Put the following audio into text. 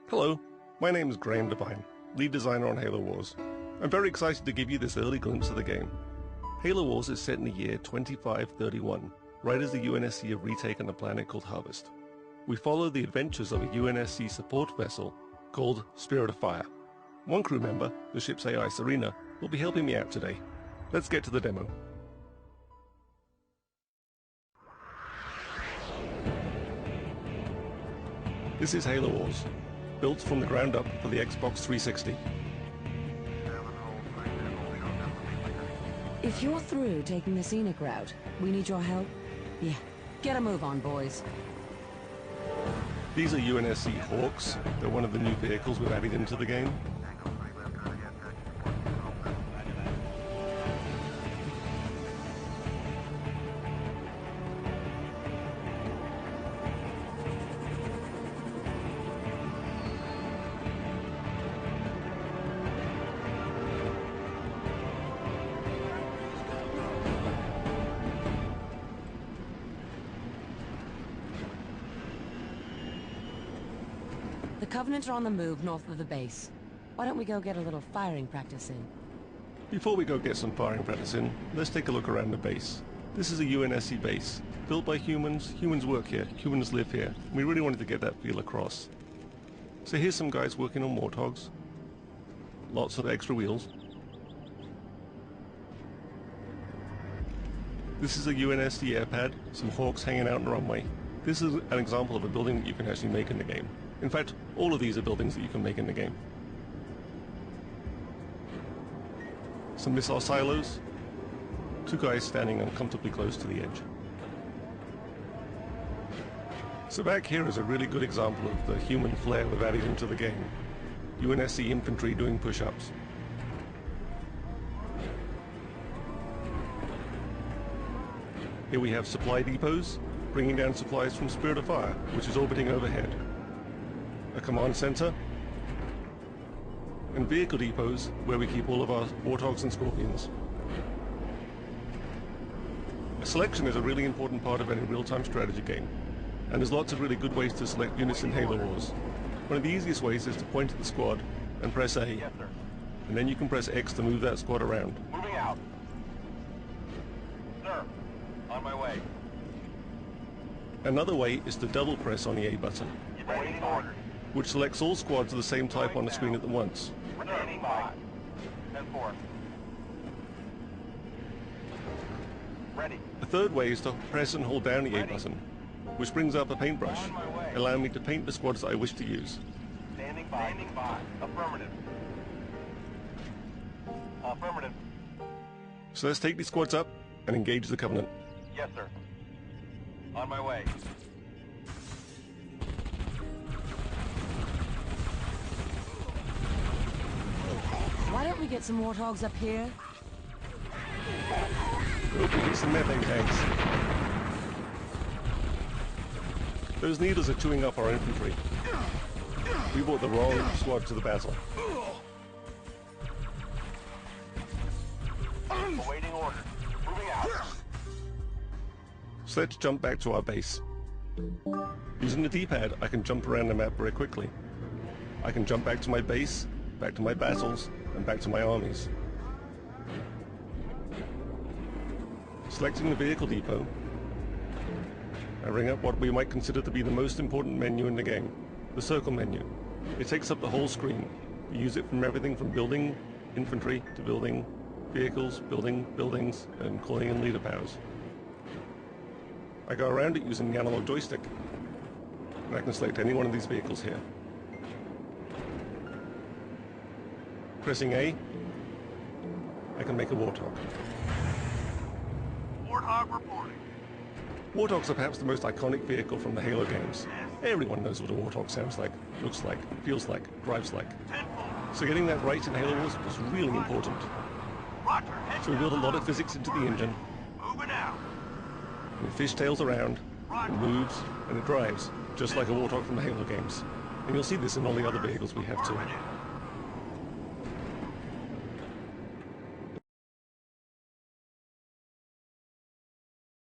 Hello, my name is Graham Devine, lead designer on Halo Wars. I'm very excited to give you this early glimpse of the game. Halo Wars is set in the year 2531, right as the UNSC have retaken a planet called Harvest. We follow the adventures of a UNSC support vessel called Spirit of Fire. One crew member, the ship's AI Serena, will be helping me out today. Let's get to the demo. This is Halo Wars, built from the ground up for the Xbox 360. If you're through taking the scenic route, we need your help. Yeah, get a move on, boys. These are UNSC Hawks. They're one of the new vehicles we've added into the game. The Covenant are on the move north of the base. Why don't we go get a little firing practice in? Before we go get some firing practice in, let's take a look around the base. This is a UNSC base, built by humans. Humans work here, humans live here. We really wanted to get that feel across. So here's some guys working on warthogs. Lots of extra wheels. This is a UNSC airpad, some Hawks hanging out on the runway. This is an example of a building that you can actually make in the game. In fact, all of these are buildings that you can make in the game. Some missile silos. Two guys standing uncomfortably close to the edge. So back here is a really good example of the human flair we've added into the game. UNSC infantry doing push-ups. Here we have supply depots, bringing down supplies from Spirit of Fire, which is orbiting overhead. A command center, and vehicle depots where we keep all of our Warthogs and Scorpions. Selection is a really important part of any real-time strategy game, and there's lots of really good ways to select units in Halo Wars. One of the easiest ways is to point at the squad and press A, Yes, sir. and then you can press X to move that squad around. Moving out. Sir, on my way. Another way is to double press on the A button, Waiting orders. which selects all squads of the same type on the screen at once. Standing by. 10-4. Ready. A third way is to press and hold down the A button, which brings up a paintbrush, On my way. allowing me to paint the squads that I wish to use. Standing by. Standing by. Affirmative. Affirmative. So let's take these squads up and engage the Covenant. Yes, sir. On my way. Why don't we get some warthogs up here? Hope we get some methane tanks. Those needles are chewing up our infantry. We brought the wrong squad to the battle. Awaiting orders. Moving out. So let's jump back to our base. Using the D-pad, I can jump around the map very quickly. I can jump back to my base, back to my battles, and back to my armies. Selecting the vehicle depot, I bring up what we might consider to be the most important menu in the game, the circle menu. It takes up the whole screen. You use it from everything from building infantry to building vehicles, building buildings, and calling in leader powers. I go around it using the analog joystick, and I can select any one of these vehicles here. Pressing A, I can make a Warthog. Warthog reporting. Warthogs are perhaps the most iconic vehicle from the Halo games. Everyone knows what a Warthog sounds like, looks like, feels like, drives like. 10-4. So getting that right in Halo Wars was really important. Roger. So we built a lot of physics into the engine, Moving out. and it fishtails around, it moves, and it drives, just like a Warthog from the Halo games. And you'll see this in all the other vehicles we have too.